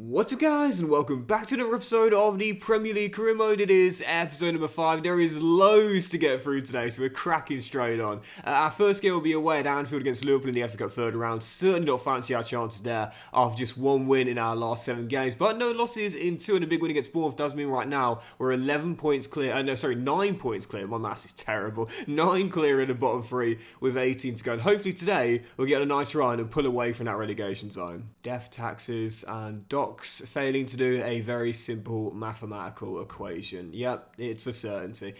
What's up guys, and welcome back to another episode of the Premier League Career Mode. It is episode number 5. There is loads to get through today, so we're cracking straight on. Our first game will be away at Anfield against Liverpool in the FA Cup third round. Certainly not fancy our chances there after just one win in our last 7 games, but no losses in 2, and a big win against Bournemouth does mean right now we're 11 points clear, 9 points clear. My maths is terrible. 9 clear in the bottom 3 with 18 to go, and hopefully today we'll get a nice run and pull away from that relegation zone. Death taxes and docks failing to do a very simple mathematical equation. Yep, it's a certainty.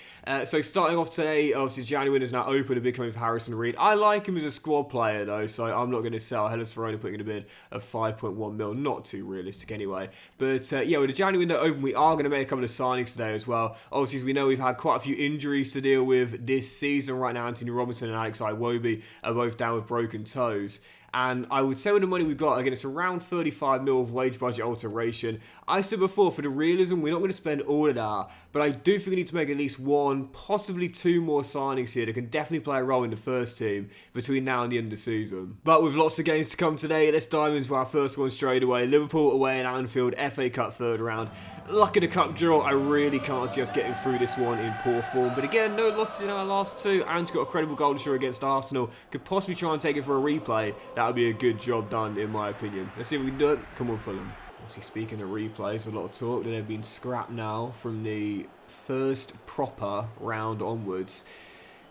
So starting off today, obviously January is now open, a big coming for Harrison Reed. I like him as a squad player though, so I'm not going to sell. Hellas Verona putting in a bid of 5.1 mil, not too realistic anyway. But yeah, with the January window open, we are going to make a couple of signings today as well. Obviously, as we know, we've had quite a few injuries to deal with this season. Right now, Anthony Robinson and Alex Iwobi are both down with broken toes. And I would say with the money we've got, again, it's around 35 mil of wage budget alteration. I said before, for the realism, we're not going to spend all of that. But I do think we need to make at least 1, possibly 2 more signings here that can definitely play a role in the first team between now and the end of the season. But with lots of games to come today, let's dive into our first one straight away. Liverpool away at Anfield, FA Cup third round. Luck of the cup draw, I really can't see us getting through this one in poor form. But again, no losses in our last 2, and got a credible goal to show against Arsenal. Could possibly try and take it for a replay. That would be a good job done, in my opinion. Let's see if we can do it. Come on, Fulham. Obviously, speaking of replays, a lot of talk that they've been scrapped now from the first proper round onwards.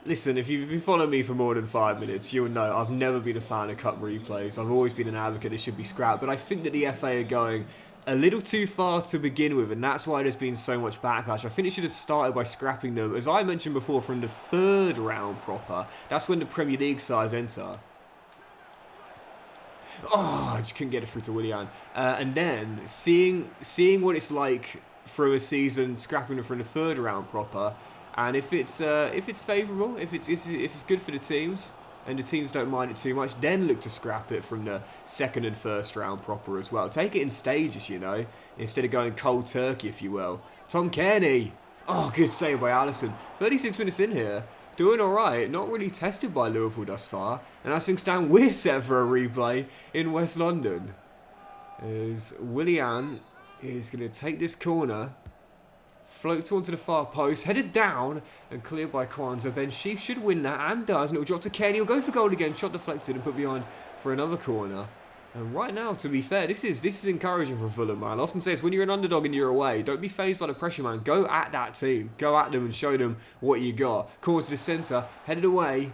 Listen, if you've been following me for more than 5 minutes, you'll know I've never been a fan of cup replays. I've always been an advocate it should be scrapped, but I think that the FA are going a little too far to begin with, and that's why there's been so much backlash. I think it should have started by scrapping them, as I mentioned before, from the third round proper. That's when the Premier League sides enter. Oh, I just couldn't get it through to Willian. And then seeing what it's like through a season, scrapping it from the third round proper, and if it's favourable, if it's good for the teams, and the teams don't mind it too much, then look to scrap it from the second and first round proper as well. Take it in stages, you know, instead of going cold turkey, if you will. Tom Kearney. Oh, good save by Alisson. 36 minutes in here. Doing alright. Not really tested by Liverpool thus far. And as things stand, we're set for a replay in West London. As Willian is going to take this corner. Floats onto the far post, headed down and cleared by Kwanzaa. Ben Sheaf should win that and does, and it'll drop to Kenny. He'll go for goal again, shot deflected and put behind for another corner. And right now, to be fair, this is encouraging for Fulham, man. I often say this, when you're an underdog and you're away, don't be fazed by the pressure, man. Go at that team. Go at them and show them what you got. Corner to the centre, headed away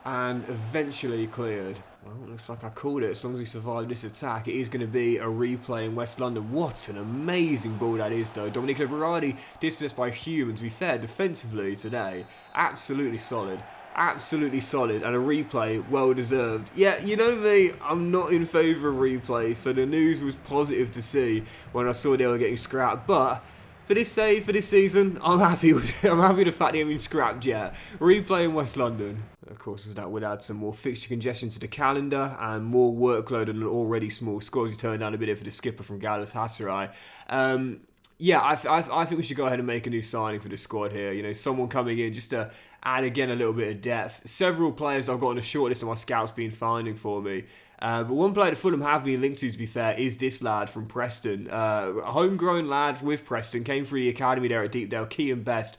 and eventually cleared. Well, it looks like I called it. As long as we survive this attack, it is going to be a replay in West London. What an amazing ball that is, though. Dominico Berardi dispossessed by Hume. And to be fair, defensively today, absolutely solid. Absolutely solid. And a replay, well deserved. Yeah, you know me, I'm not in favour of replays. So the news was positive to see when I saw they were getting scrapped. But for this save, for this season, I'm happy with the fact they haven't been scrapped yet. Replay in West London. Of course, as that would add some more fixture congestion to the calendar and more workload on an already small squad. He turned down a bit for the skipper from Galatasaray. Yeah, I think we should go ahead and make a new signing for the squad here. You know, someone coming in just to add again a little bit of depth. Several players I've got on a short list of my scouts been finding for me. But one player that Fulham have been linked to be fair, is this lad from Preston. A homegrown lad with Preston, came through the academy there at Deepdale, Kean Best.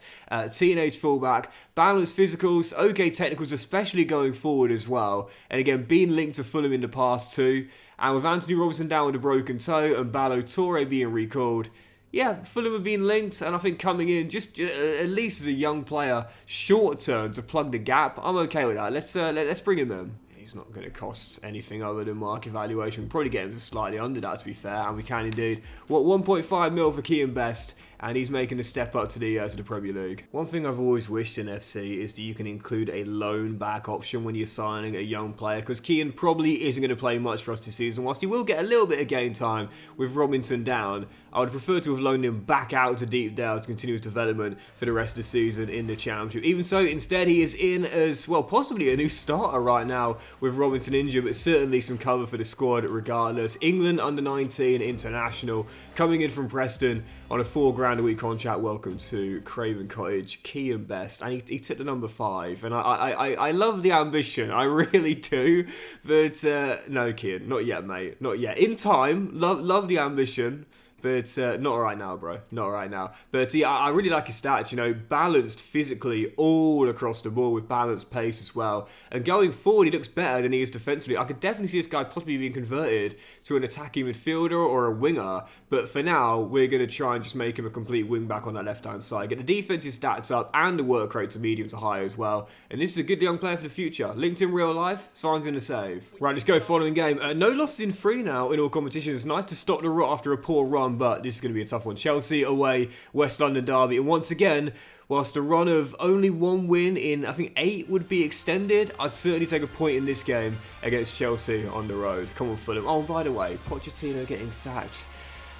Teenage fullback, balanced physicals, okay technicals, especially going forward as well. And again, being linked to Fulham in the past too. And with Anthony Robinson down with a broken toe and Ballo Torre being recalled, yeah, Fulham have been linked, and I think coming in, just at least as a young player, short term to plug the gap, I'm okay with that. Let's bring him in. He's not going to cost anything other than market valuation. We'll probably get him slightly under that, to be fair, and we can indeed. What, 1.5 mil for Kean Best, and he's making a step up to the Premier League. One thing I've always wished in FC is that you can include a loan back option when you're signing a young player, because Kean probably isn't going to play much for us this season. Whilst he will get a little bit of game time with Robinson down, I would prefer to have loaned him back out to Deepdale to continue his development for the rest of the season in the Championship. Even so, instead he is in as, well, possibly a new starter right now with Robinson injured, but certainly some cover for the squad regardless. England under-19 international, coming in from Preston on a £4 a week contract. Welcome to Craven Cottage, key and best, and he took the number 5, and I love the ambition, I really do, but no, kid, not yet, mate, not yet. In time, love the ambition. But not right now, bro. Not right now. But yeah, I really like his stats. You know, balanced physically all across the ball with balanced pace as well. And going forward, he looks better than he is defensively. I could definitely see this guy possibly being converted to an attacking midfielder or a winger. But for now, we're going to try and just make him a complete wing back on that left-hand side. Get the defensive stats up and the work rate to medium to high as well. And this is a good young player for the future. Linked in real life, signs in a save. Right, let's go following game. No losses in 3 now in all competitions. It's nice to stop the rot after a poor run, but this is going to be a tough one. Chelsea away, West London derby. And once again, whilst a run of only 1 win in, I think, 8 would be extended, I'd certainly take a point in this game against Chelsea on the road. Come on, Fulham. Oh, by the way, Pochettino getting sacked.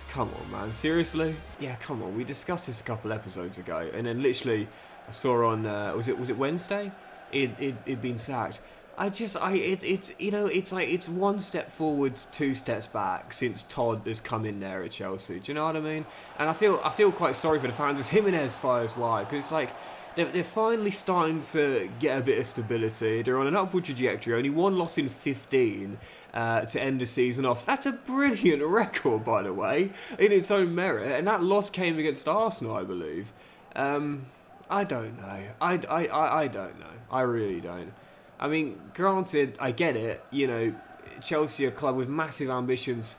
Come on, man. Seriously? Yeah, come on. We discussed this a couple episodes ago. And then literally, I saw on, was it Wednesday? It'd been sacked. It's you know, it's like it's 1 step forwards, 2 steps back since Todd has come in there at Chelsea. Do you know what I mean? And I feel quite sorry for the fans as Jimenez fires wide, because it's like they're finally starting to get a bit of stability. They're on an upward trajectory. Only 1 loss in 15 to end the season off. That's a brilliant record, by the way, in its own merit. And that loss came against Arsenal, I believe. I don't know. I don't know. I really don't. I mean, granted, I get it, you know, Chelsea are a club with massive ambitions.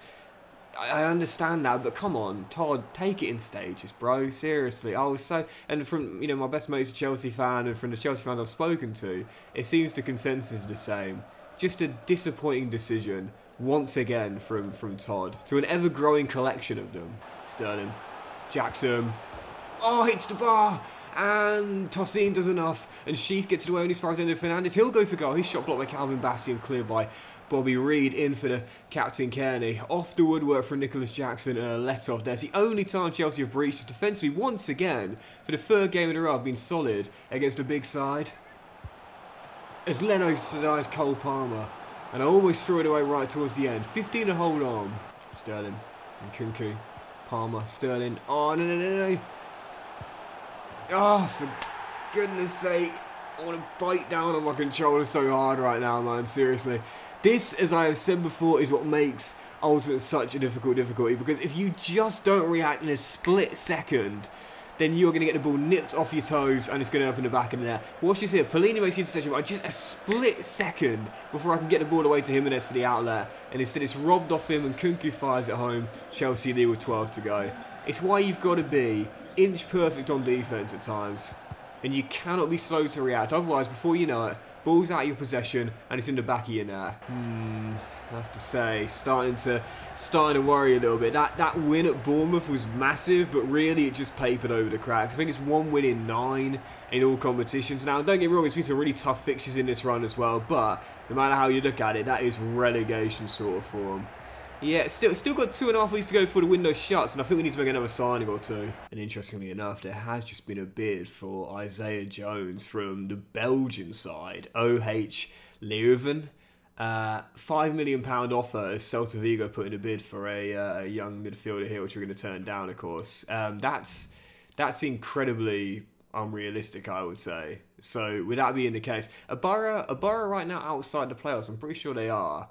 I understand that, but come on, Todd, take it in stages, bro, seriously. I was so, and from, you know, my best mate's a Chelsea fan, and from the Chelsea fans I've spoken to, it seems the consensus is the same. Just a disappointing decision, once again, from Todd, to an ever-growing collection of them. Sterling, Jackson, oh, hits the bar! And Tosin does enough, and Sheaf gets it away on his far end of Fernandes. He'll go for goal. His shot blocked by Calvin Bassey and cleared by Bobby Reed. In for the captain Kearney. Off the woodwork from Nicholas Jackson and a let-off there. It's the only time Chelsea have breached defensively once again for the 3rd game in a row. Have been solid against a big side. As Leno denies Cole Palmer, and I almost threw it away right towards the end. 15 to hold on. Sterling and Kunku. Palmer. Sterling. Oh, no. Oh, for goodness sake. I want to bite down on my controller so hard right now, man. Seriously. This, as I have said before, is what makes Ultimate such a difficulty. Because if you just don't react in a split second, then you're going to get the ball nipped off your toes and it's going to open the back of the net. Watch this here. Polini makes the interception by just a split second before I can get the ball away to Jimenez for the outlet. And instead it's robbed off him and Kunku fires it home. Chelsea lead with 12 to go. It's why you've got to be inch perfect on defence at times, and you cannot be slow to react, otherwise before you know it, ball's out of your possession and it's in the back of your net. I have to say, starting to worry a little bit. That win at Bournemouth was massive, but really it just papered over the cracks. I think it's 1 win in 9 in all competitions. Now, don't get me wrong, it's been some really tough fixtures in this run as well, but no matter how you look at it, that is relegation sort of form. Yeah, still got 2.5 weeks to go before the window shuts, and I think we need to make another signing or 2. And interestingly enough, there has just been a bid for Isaiah Jones from the Belgian side, OH Leuven. £5 million offer as Celta Vigo put in a bid for a young midfielder here, which we're going to turn down, of course. That's incredibly unrealistic, I would say. So with that being the case, a Borough right now outside the playoffs, I'm pretty sure they are.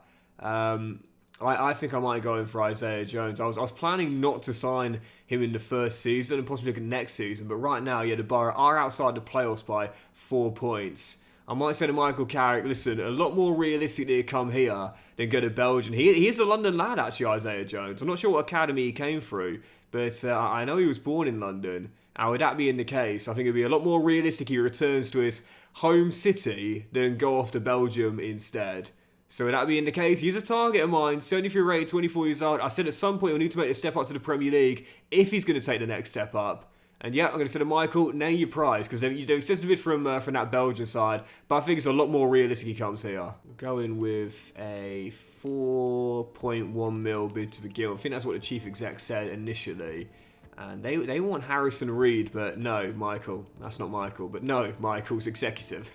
I think I might go in for Isaiah Jones. I was planning not to sign him in the first season and possibly look at next season, but right now, yeah, the Borough are outside the playoffs by 4 points. I might say to Michael Carrick, listen, a lot more realistically to come here than go to Belgium. He is a London lad, actually, Isaiah Jones. I'm not sure what academy he came through, but I know he was born in London. And with that being the case, I think it'd be a lot more realistic he returns to his home city than go off to Belgium instead. So with that being the case, he's a target of mine, 73 rated, 24 years old. I said at some point he'll need to make a step up to the Premier League if he's going to take the next step up. And yeah, I'm going to say to Michael, name your prize, because they've extended a bit from that Belgian side, but I think it's a lot more realistic he comes here. Going with a 4.1 mil bid to begin. I think that's what the chief exec said initially. And they want Harrison Reed, but no, Michael. That's not Michael, but no, Michael's executive.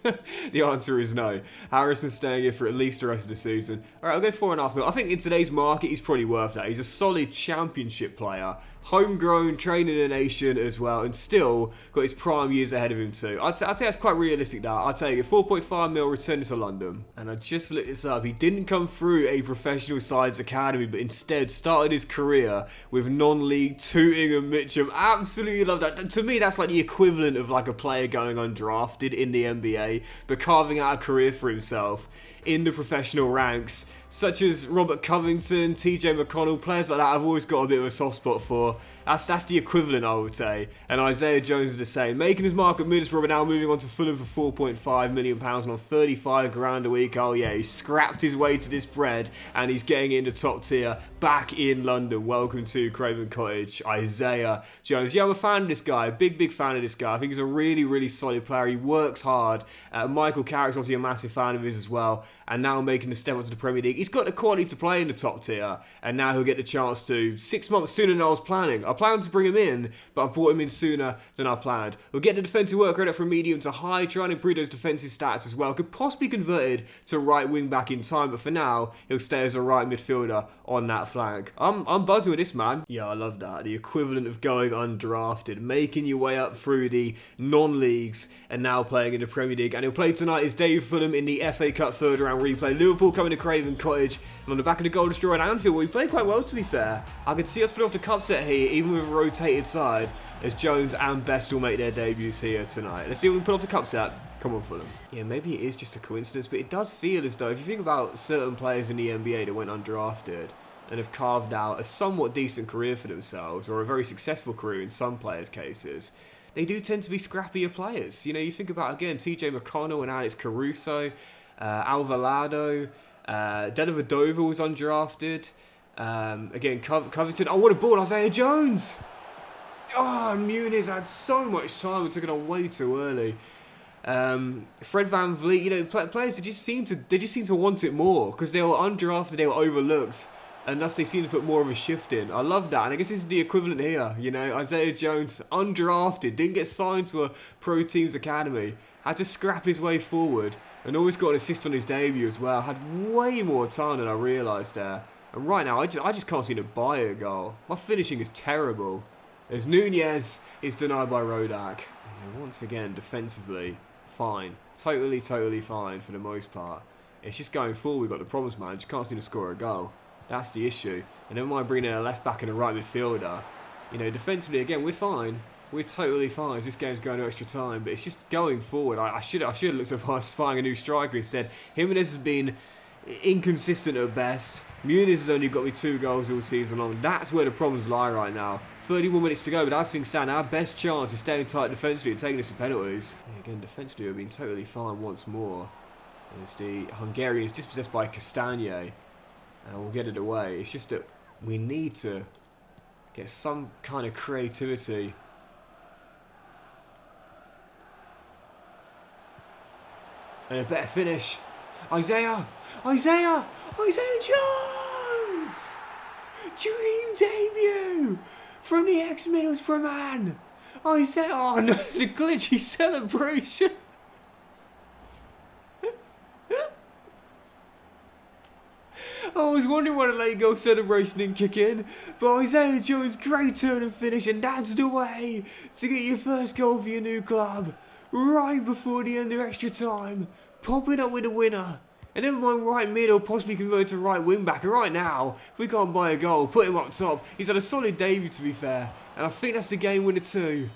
The answer is no. Harrison's staying here for at least the rest of the season. All right, I'll go 4.5 mil. I think in today's market, he's probably worth that. He's a solid championship player. Homegrown, trained in a nation as well, and still got his prime years ahead of him too. I'd say that's quite realistic, that. I'll take it. 4.5 mil returning to London. And I just looked this up. He didn't come through a professional side's academy, but instead started his career with non-league Tooting and Mitcham. Absolutely love that. To me, that's like the equivalent of like a player going undrafted in the NBA, but carving out a career for himself in the professional ranks, such as Robert Covington, TJ McConnell, players like that I've always got a bit of a soft spot for. That's the equivalent, I would say. And Isaiah Jones is the same. Making his mark at Middlesbrough, but now moving on to Fulham for £4.5 million on 35 grand a week. Oh yeah, he scrapped his way to this bread, and he's getting into top tier back in London. Welcome to Craven Cottage, Isaiah Jones. Yeah, I'm a fan of this guy. Big fan of this guy. I think he's a really solid player. He works hard. Michael Carrick's obviously a massive fan of his as well. And now making the step up to the Premier League. He's got the quality to play in the top tier. And now he'll get the chance to 6 months sooner than I was planning. I planned to bring him in, but I brought him in sooner than I planned. We'll get the defensive work rate up from medium to high, trying to improve those defensive stats as well. Could possibly converted to right wing back in time, but for now, he'll stay as a right midfielder on that flank. I'm buzzing with this, man. Yeah, I love that. The equivalent of going undrafted, making your way up through the non-leagues, and now playing in the Premier League. And he'll play tonight his debut for Fulham in the FA Cup third round replay. Liverpool coming to Craven Cottage, and on the back of the goal destroyer at Anfield, where he played quite well, to be fair. I could see us put off the cup set here, even with a rotated side, as Jones and Best will make their debuts here tonight. Let's see if we can put off the cup set. Come on, Fulham. Yeah, maybe it is just a coincidence, but it does feel as though, if you think about certain players in the NBA that went undrafted and have carved out a somewhat decent career for themselves, or a very successful career in some players' cases, they do tend to be scrappier players. You know, you think about, again, TJ McConnell and Alex Caruso, Alvarado, Dellavedova was undrafted. Again, Covington. Oh, what a ball, Isaiah Jones! Oh, Muniz had so much time and took it on way too early. Fred Van Vliet, you know, players, they just seem to want it more because they were undrafted, they were overlooked, and thus they seem to put more of a shift in. I love that, and I guess this is the equivalent here. You know, Isaiah Jones, undrafted, didn't get signed to a pro team's academy, had to scrap his way forward, and always got an assist on his debut as well. Had way more time than I realised there. And right now, I just can't seem to buy a goal. My finishing is terrible. As Nunez is denied by Rodak. And once again, defensively, fine. Totally fine for the most part. It's just going forward, we've got the problems, man. Just can't seem to score a goal. That's the issue. And never mind bringing in a left back and a right midfielder. You know, defensively, again, we're fine. We're totally fine as this game's going to extra time. But it's just going forward. I should have looked at us finding a new striker instead. Jimenez has been inconsistent at best. Muniz has only got me 2 goals all season long. That's where the problems lie right now. 31 minutes to go, but as things stand, our best chance is staying tight defensively and taking us to penalties. And again, defensively, we've been totally fine once more. As the Hungarians dispossessed by Castagne. And we'll get it away. It's just that we need to get some kind of creativity. And a better finish. Isaiah Jones! Dream debut from the ex-Middlesbrough man. Isaiah, oh no, the glitchy celebration. I was wondering why the late goal celebration didn't kick in, but Isaiah Jones, great turn and finish, and that's the way to get your first goal for your new club. Right before the end of extra time, popping up with a winner. And never mind right mid or possibly convert to right wing back. And right now, if we can't buy a goal, put him up top. He's had a solid debut, to be fair. And I think that's the game winner too.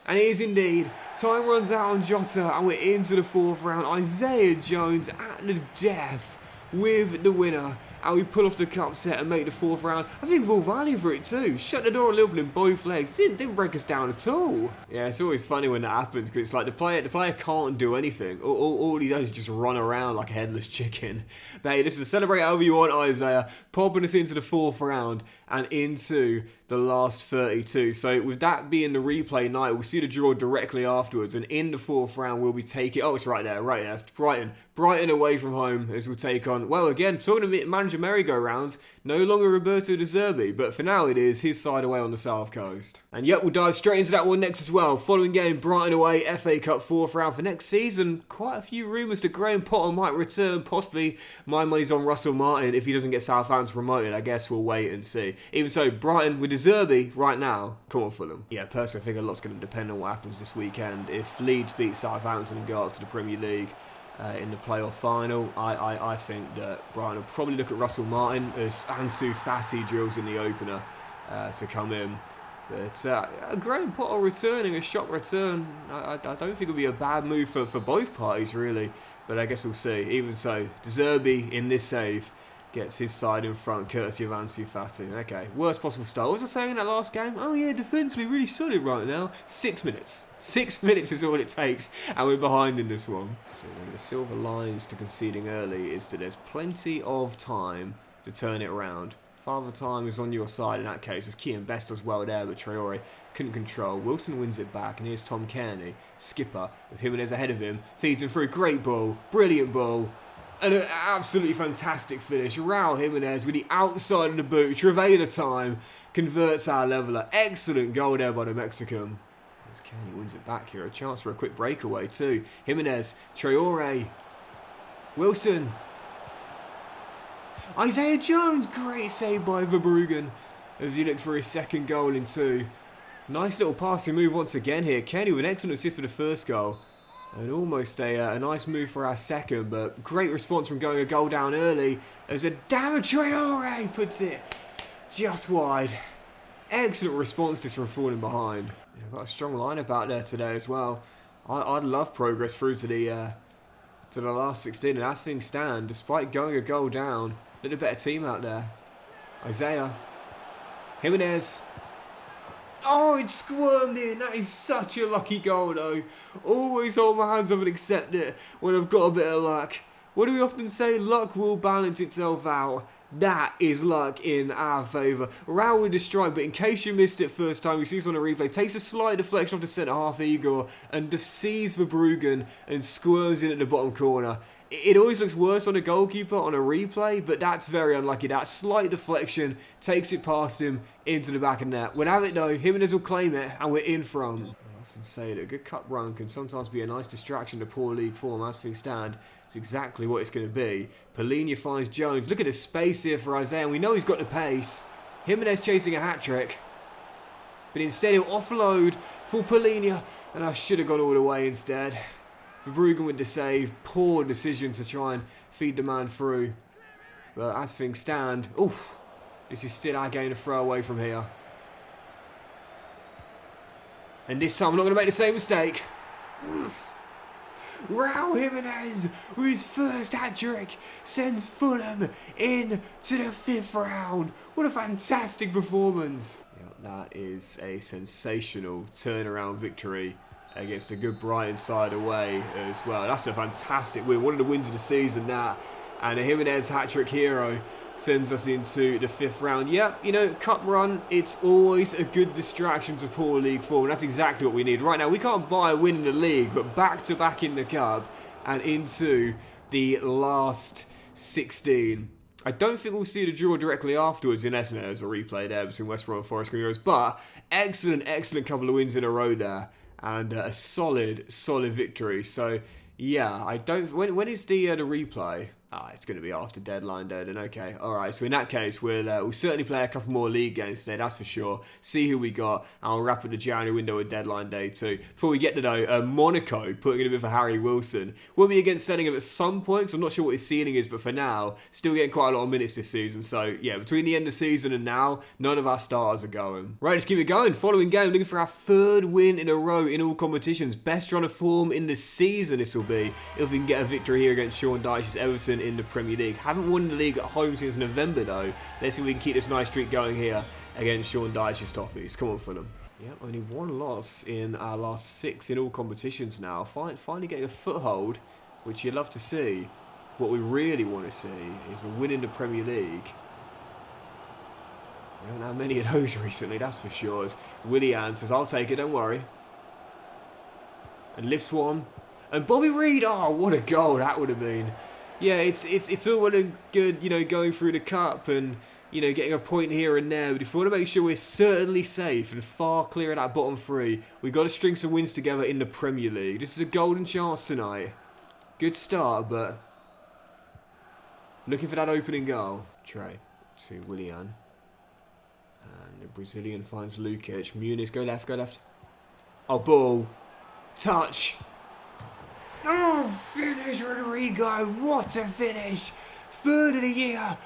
And it is indeed. Time runs out on Jota and we're into the 4th round. Isaiah Jones at the death with the winner. And we pull off the cup set and make the 4th round. I think we're all value for it too. Shut the door a little bit in both legs. Didn't break us down at all. Yeah, it's always funny when that happens because it's like the player can't do anything. All he does is just run around like a headless chicken. But hey, listen, celebrate however you want, Isaiah. Popping us into the 4th round and into the last 32. So with that being the replay night, we'll see the draw directly afterwards. And in the 4th round, we'll be taking... Oh, it's right there. Brighton Brighton away from home as we'll take on, well, again, talking about manager merry-go-rounds, no longer Roberto De Zerbi, but for now it is his side away on the south coast. And yet we'll dive straight into that one next as well. Following game, Brighton away, FA Cup 4th round for next season. Quite a few rumours that Graham Potter might return, possibly. My money's on Russell Martin if he doesn't get Southampton promoted. I guess we'll wait and see. Even so, Brighton with De Zerbi right now, come on Fulham. Yeah, personally I think a lot's going to depend on what happens this weekend. If Leeds beat Southampton and go up to the Premier League in the playoff final, I think that Brighton will probably look at Russell Martin as Ansu Fati drills in the opener to come in. But Graham Potter returning, a shock return, I don't think it'll be a bad move for both parties really, but I guess we'll see. Even so, De Zerbi in this save gets his side in front, courtesy of Ansu Fati. Okay, worst possible start. What was I saying in that last game? Oh yeah, defensively really solid right now. 6 minutes. 6 minutes is all it takes, and we're behind in this one. So the silver lines to conceding early is that there's plenty of time to turn it around. Father Time is on your side in that case, as Keane Best does well there, but Traore couldn't control. Wilson wins it back, and here's Tom Kearney, skipper, with Jimenez ahead of him, feeds him through. Great ball, brilliant ball. And an absolutely fantastic finish. Raul Jimenez with the outside of the boot. Trevela time converts our leveller. Excellent goal there by the Mexican. As Kearney wins it back here. A chance for a quick breakaway too. Jimenez, Traore, Wilson. Isaiah Jones. Great save by Verbruggen as he looked for his second goal in 2. Nice little passing move once again here. Kearney with an excellent assist for the first goal. And almost a nice move for our second, but great response from going a goal down early as Adama Traore puts it just wide. Excellent response this from falling behind. Yeah, got a strong lineup out there today as well. I'd love progress through to the last 16, and as things stand, despite going a goal down, a little better team out there. Isaiah, Jimenez. Oh, it squirmed in. That is such a lucky goal, though. Always hold my hands up and accept it when I've got a bit of luck. What do we often say? Luck will balance itself out. That is luck in our favour. Raul with the strike, but in case you missed it first time, we see this on a replay. Takes a slight deflection off the centre half Igor and deceives Verbruggen and squirms in at the bottom corner. It always looks worse on a goalkeeper on a replay, but that's very unlucky. That slight deflection takes it past him into the back of the net. We'll have it though, Jimenez will claim it, and we're in front. I often say that a good cup run can sometimes be a nice distraction to poor league form. As things stand, it's exactly what it's going to be. Polina finds Jones. Look at the space here for Isaiah, and we know he's got the pace. Jimenez chasing a hat-trick, but instead he'll offload for Polina, and I should have gone all the way instead. Verbruggen with the save. Poor decision to try and feed the man through. But as things stand, this is still our game to throw away from here. And this time I'm not going to make the same mistake. Raul Jimenez with his first hat-trick sends Fulham in to the 5th round. What a fantastic performance. Yep, that is a sensational turnaround victory against a good Brighton side away as well. That's a fantastic win. One of the wins of the season, that. And a Jimenez hat-trick hero sends us into the 5th round. Yep, you know, cup run, it's always a good distraction to poor league form. And that's exactly what we need. Right now, we can't buy a win in the league, but back-to-back in the cup and into the last 16. I don't think we'll see the draw directly afterwards, unless there's a replay there between West Brom and Forest Green Rovers. But excellent couple of wins in a row there. And a solid victory. So, yeah, I don't... When is the replay? It's going to be after deadline day, then okay. Alright, so in that case, we'll certainly play a couple more league games today, that's for sure. See who we got, and we'll wrap up the January window with deadline day too. Before we get to though, Monaco putting in a bit for Harry Wilson. Will be against Sellingham at some point, because I'm not sure what his ceiling is, but for now, still getting quite a lot of minutes this season. So, yeah, between the end of the season and now, none of our stars are going. Right, let's keep it going. Following game, looking for our 3rd win in a row in all competitions. Best run of form in the season this will be, if we can get a victory here against Sean Dyche's Everton in the Premier League. Haven't won the league at home since November though. Let's see if we can keep this nice streak going here against Sean Dyche's Toffees. Come on, Fulham. Yep, only 1 loss in our last 6 in all competitions now. Finally getting a foothold, which you'd love to see. What we really want to see is a win in the Premier League. We haven't had many of those recently, that's for sure. As Willian says, I'll take it, don't worry. And lifts one. And Bobby Reed, oh, what a goal that would have been. Yeah, it's all well and good, you know, going through the cup and, you know, getting a point here and there. But if we want to make sure we're certainly safe and far clear of that bottom three, we've got to string some wins together in the Premier League. This is a golden chance tonight. Good start, but looking for that opening goal. Trey to Willian. And the Brazilian finds Lukic. Muniz, go left, go left. Oh, ball. Touch. Oh, finish, Rodrigo. What a finish. Third of the year.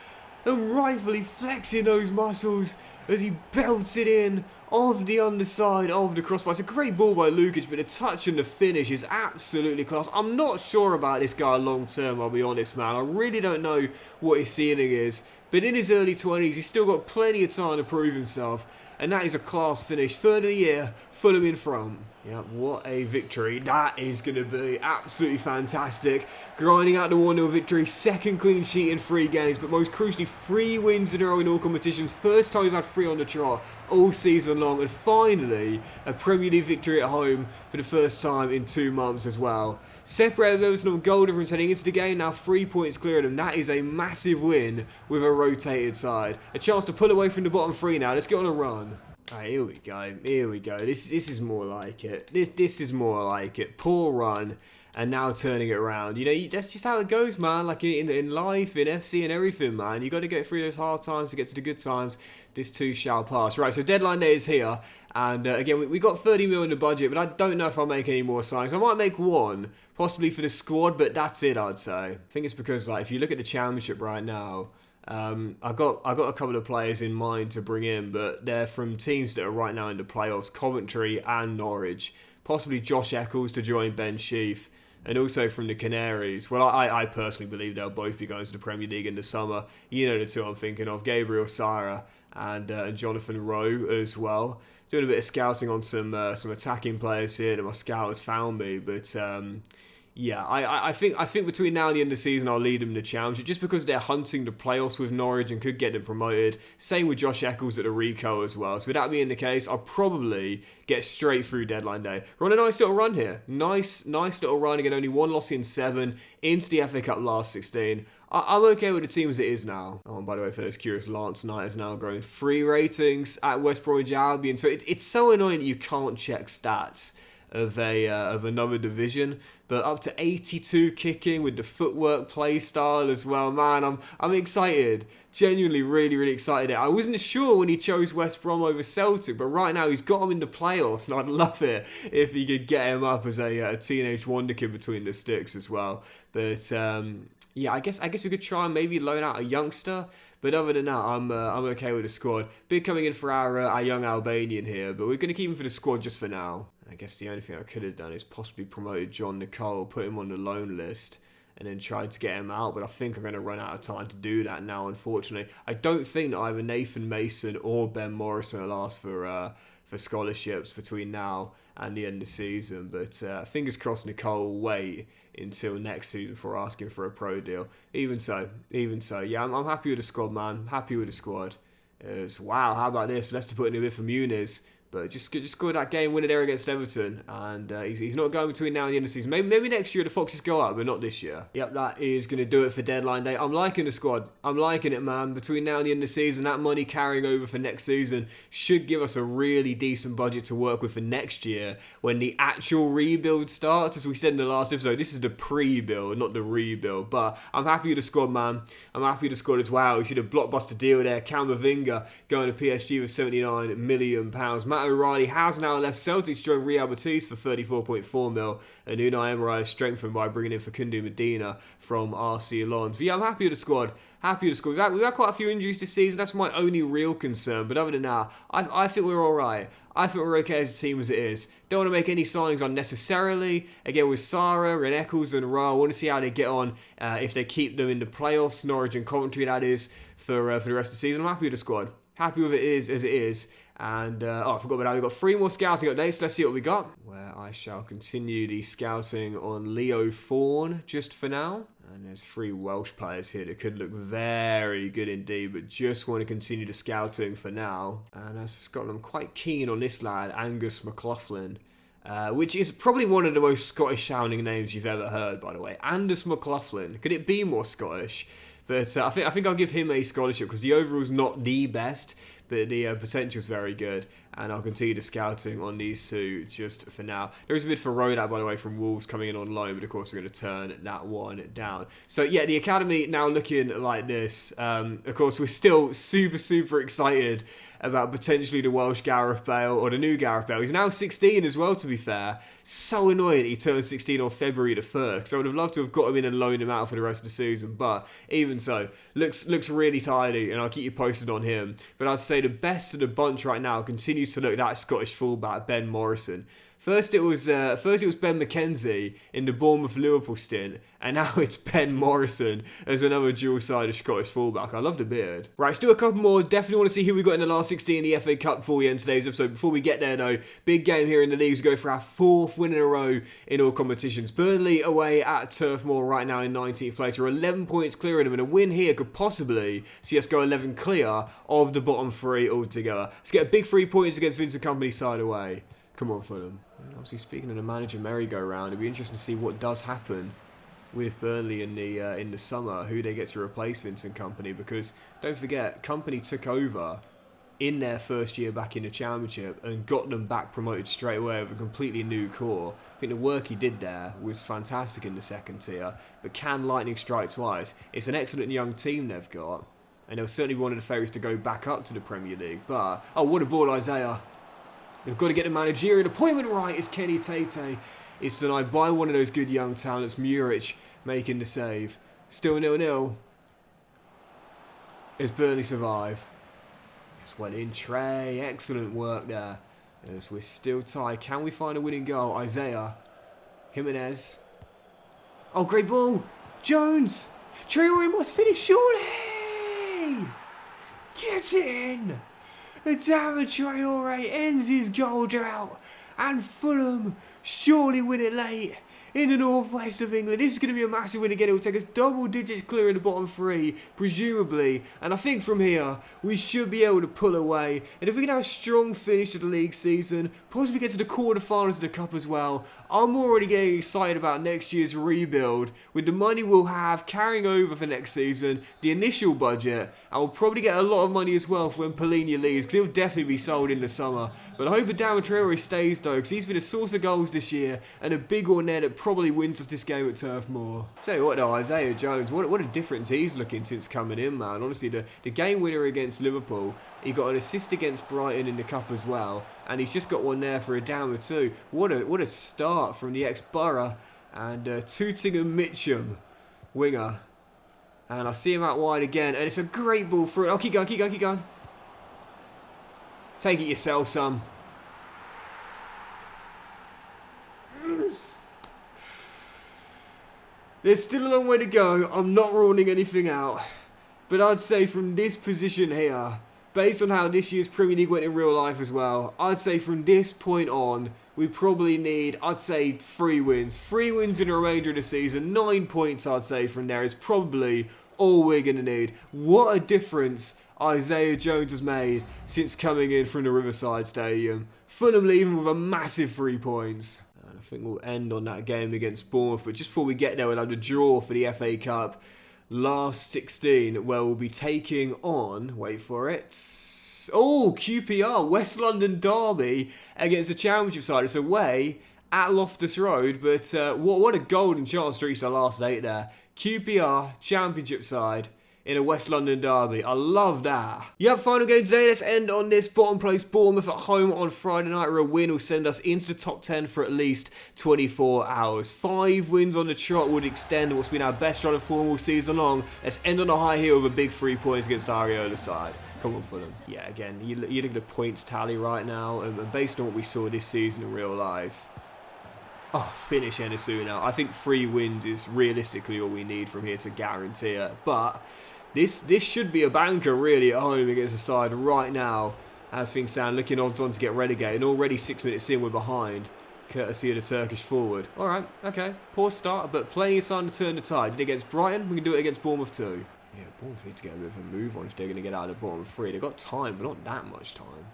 And rightfully flexing those muscles as he belts it in off the underside of the crossbar. It's a great ball by Lukic, but the touch and the finish is absolutely class. I'm not sure about this guy long term, I'll be honest, man. I really don't know what his ceiling is. But in his early 20s, he's still got plenty of time to prove himself. And that is a class finish. Third of the year, Fulham in front. Yeah, what a victory. That is going to be absolutely fantastic. Grinding out the 1-0 victory. Second clean sheet in 3 games. But most crucially, 3 wins in a row in all competitions. First time we've had 3 on the trot all season long. And finally, a Premier League victory at home for the first time in 2 months as well. Separated Everton on goal difference heading into the game. Now 3 points clear of them. That is a massive win with a rotated side. A chance to pull away from the bottom 3 now. Let's get on a run. Alright, here we go. Here we go. This is more like it. This is more like it. Poor run, and now turning it around. You know, that's just how it goes, man. Like in life, in FC, and everything, man. You got to get through those hard times to get to the good times. This too shall pass. Right. So deadline day is here, and again, we got 30 mil in the budget, but I don't know if I'll make any more signings. I might make one, possibly for the squad, but that's it. I'd say. I think it's because, like, if you look at the Championship right now. I've got a couple of players in mind to bring in, but they're from teams that are right now in the playoffs, Coventry and Norwich. Possibly Josh Eccles to join Ben Sheaf, and also from the Canaries. Well, I personally believe they'll both be going to the Premier League in the summer. You know the two I'm thinking of, Gabriel Sara and Jonathan Rowe as well. Doing a bit of scouting on some attacking players here that my scout has found me, but yeah, I think between now and the end of the season I'll lead them the Championship just because they're hunting the playoffs with Norwich and could get them promoted. Same with Josh Eccles at the Rico as well. So with that being the case, I'll probably get straight through deadline day. We're on a nice little run here. Nice little run. Again, only 1 loss in 7 into the FA Cup last 16. I'm okay with the team as it is now. Oh, and by the way, for those curious, Lance Knight has now grown 3 ratings at West Bromwich Albion. So it's so annoying that you can't check stats of another division, but up to 82 kicking with the footwork play style as well. Man, I'm excited. Genuinely really excited. I wasn't sure when he chose West Brom over Celtic, but right now he's got him in the playoffs, and I'd love it if he could get him up as a teenage wonder kid between the sticks as well. But yeah, I guess we could try and maybe loan out a youngster. But other than that, I'm okay with the squad. Big coming in for our young Albanian here, but we're going to keep him for the squad just for now. I guess the only thing I could have done is possibly promoted John Nicole, put him on the loan list, and then tried to get him out. But I think I'm going to run out of time to do that now, unfortunately. I don't think that either Nathan Mason or Ben Morrison will ask for scholarships between now and the end of the season. But fingers crossed Nicole will wait until next season for asking for a pro deal. Even so, yeah, I'm happy with the squad, man. Happy with the squad. Wow, how about this? Leicester putting a bit for Muniz. But just scored that game winner there against Everton, and he's not going between now and the end of the season. Maybe next year the Foxes go up, but not this year. Yep, that is going to do it for deadline day. I'm liking the squad. I'm liking it, man. Between now and the end of the season, that money carrying over for next season should give us a really decent budget to work with for next year when the actual rebuild starts. As we said in the last episode, this is the pre-build, not the rebuild. But I'm happy with the squad, man. I'm happy with the squad as well. You see the blockbuster deal there. Camavinga going to PSG for £79 million. Matt O'Reilly has now left Celtic to join Real Betis for 34.4 mil, and Unai Emery is strengthened by bringing in Facundo Medina from RC Lons. But yeah, I'm happy with the squad. We've had quite a few injuries this season. That's my only real concern. But other than that, I think we're all right. I think we're okay as a team as it is. Don't want to make any signings unnecessarily. Again, with Sara and Eccles and Rowe, I want to see how they get on if they keep them in the playoffs, Norwich and Coventry, that is, for the rest of the season. I'm happy with the squad. Happy with it is as it is. And, I forgot about that. We've got 3 more scouting updates. Let's see what we got. Where I shall continue the scouting on Leo Fawn just for now. And there's 3 Welsh players here that could look very good indeed, but just want to continue the scouting for now. And as for Scotland, I'm quite keen on this lad, Angus McLaughlin. which is probably one of the most Scottish-sounding names you've ever heard, by the way. Anders McLaughlin. Could it be more Scottish? But I think I'll give him a scholarship because the overall's not the best, but the potential's very good. And I'll continue the scouting on these two just for now. There is a bid for Rodak, by the way, from Wolves coming in on loan, but of course we're going to turn that one down. So yeah, the academy now looking like this. Of course, we're still super excited about potentially the Welsh Gareth Bale or the new Gareth Bale. He's now 16 as well, to be fair. So annoying he turned 16 on February the 1st, because I would have loved to have got him in and loaned him out for the rest of the season, but even so, looks really tidy, and I'll keep you posted on him. But I'd say the best of the bunch right now continues to look that Scottish fullback, Ben Morrison. First it was Ben McKenzie in the Bournemouth-Liverpool stint, and now it's Ben Morrison as another dual-sided Scottish fullback. I love the beard. Right, still a couple more. Definitely want to see who we got in the last 16 in the FA Cup before we end today's episode. Before we get there, though, big game here in the leagues. We go for our 4th win in a row in all competitions. Burnley away at Turf Moor right now in 19th place. We're 11 points clear of them, and a win here could possibly see us go 11 clear of the bottom 3 altogether. Let's get a big 3 points against Vincent Kompany's side away. Come on, Fulham. Obviously, speaking of the manager merry-go-round, it'd be interesting to see what does happen with Burnley in the summer, who they get to replace Vincent Kompany, because don't forget, Kompany took over in their first year back in the Championship and got them back promoted straight away with a completely new core. I think the work he did there was fantastic in the 2nd tier, but can lightning strike twice? It's an excellent young team they've got, and they'll certainly be one of the favourites to go back up to the Premier League, but, oh, what a ball, Isaiah. They've got to get the managerial appointment right as Kenny Tate is denied by one of those good young talents, Muric, making the save. Still 0-0. As Burnley survive. It's well in, Trey. Excellent work there. As we're still tied. Can we find a winning goal? Isaiah. Jimenez. Oh, great ball. Jones. Traore must finish, surely. Get in. Adama Traore ends his goal drought, and Fulham surely win it late in the northwest of England. This is going to be a massive win again. It will take us double digits clear in the bottom 3, presumably. And I think from here, we should be able to pull away. And if we can have a strong finish to the league season, possibly get to the quarterfinals of the Cup as well, I'm already getting excited about next year's rebuild. With the money we'll have carrying over for next season, the initial budget, and we'll probably get a lot of money as well for when Polina leaves, because he'll definitely be sold in the summer. But I hope Adama Traore stays though, because he's been a source of goals this year, and a big one there that probably wins us this game at Turf Moor. Tell you what though, Isaiah Jones, what a difference he's looking since coming in, man. Honestly, the game winner against Liverpool, he got an assist against Brighton in the Cup as well, and he's just got one there for Adama too. What a start from the ex-Borough and Tooting and Mitchum winger. And I see him out wide again, and it's a great ball for it. Oh, keep going. Take it yourself, son. There's still a long way to go. I'm not ruling anything out. But I'd say from this position here, based on how this year's Premier League went in real life as well, I'd say from this point on, we probably need, I'd say, 3 wins. 3 wins in the remainder of the season. 9 points, I'd say, from there is probably all we're going to need. What a difference Isaiah Jones has made since coming in from the Riverside Stadium. Fulham leaving with a massive 3 points. And I think we'll end on that game against Bournemouth. But just before we get there, we'll have a draw for the FA Cup. Last 16, where we'll be taking on, wait for it, oh, QPR, West London derby against the Championship side. It's away at Loftus Road, but what a golden chance to reach the last 8 there. QPR, Championship side, in a West London derby. I love that. Yeah, final game today. Let's end on this. Bottom place Bournemouth at home on Friday night, where a win will send us into the top 10 for at least 24 hours. 5 wins on the trot would extend what's been our best run of form all season long. Let's end on a high heel with a big 3 points against Ariola's side. Come on, Fulham. Yeah, again, you look at the points tally right now, and based on what we saw this season in real life, oh, finish Enesuna. I think 3 wins is realistically all we need from here to guarantee it. But this should be a banker really at home against a side right now, as things stand, looking odds on to get relegated. And already 6 minutes in, we're behind, courtesy of the Turkish forward. All right, okay, poor start, but plenty of time to turn the tide. Did it against Brighton? We can do it against Bournemouth too. Yeah, Bournemouth need to get a bit of a move on if they're going to get out of the bottom 3. They've got time, but not that much time.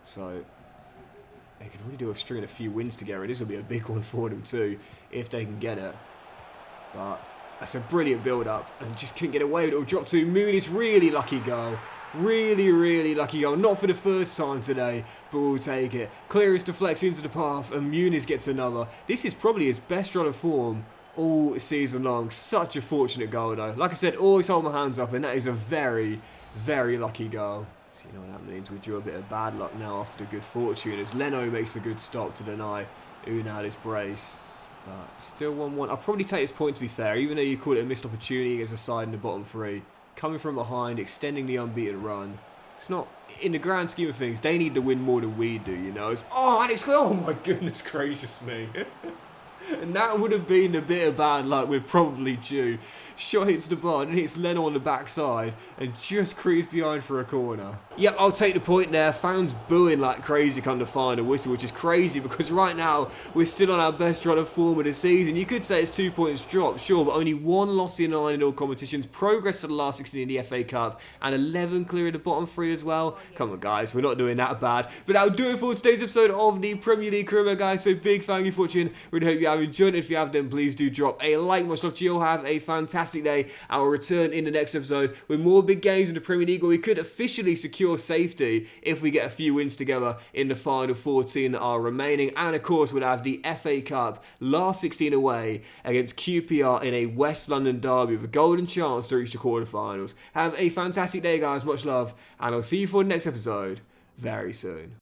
So, They could really do a string and a few wins together, and this will be a big one for them too, if they can get it. But that's a brilliant build-up, and just couldn't get away with it. It'll drop to Muniz. Really lucky goal. Really lucky goal. Not for the first time today, but we'll take it. Clearance deflects into the path, and Muniz gets another. This is probably his best run of form all season long. Such a fortunate goal, though. Like I said, always hold my hands up, and that is a very lucky goal. So you know what that means. We drew a bit of bad luck now after the good fortune, as Leno makes a good stop to deny Unal his brace. But still 1-1. I'll probably take this point, to be fair, even though you call it a missed opportunity against a side in the bottom three. Coming from behind, extending the unbeaten run. It's not, in the grand scheme of things, they need to win more than we do, you know. It's, oh my goodness gracious me. And that would have been a bit of bad luck we're probably due. Shot hits the bar and hits Leno on the backside and just creeps behind for a corner. Yep, I'll take the point there. Fans booing like crazy come to final whistle, which is crazy because right now we're still on our best run of form of the season. You could say it's 2 points dropped, sure, but only 1 loss in 9 in all competitions. Progress to the last 16 in the FA Cup and 11 clear of the bottom 3 as well. Come on, guys, we're not doing that bad. But that'll do it for today's episode of the Premier League Career, guys. So big thank you for watching. Really hope you have enjoyed it. If you have, then please do drop a like. Much love to you all. Have a fantastic day. I will return in the next episode with more big games in the Premier League, where we could officially secure safety if we get a few wins together in the final 14 that are remaining. And of course, we'll have the FA Cup last 16 away against QPR in a West London derby with a golden chance to reach the quarterfinals. Have a fantastic day, guys. Much love, and I'll see you for the next episode very soon.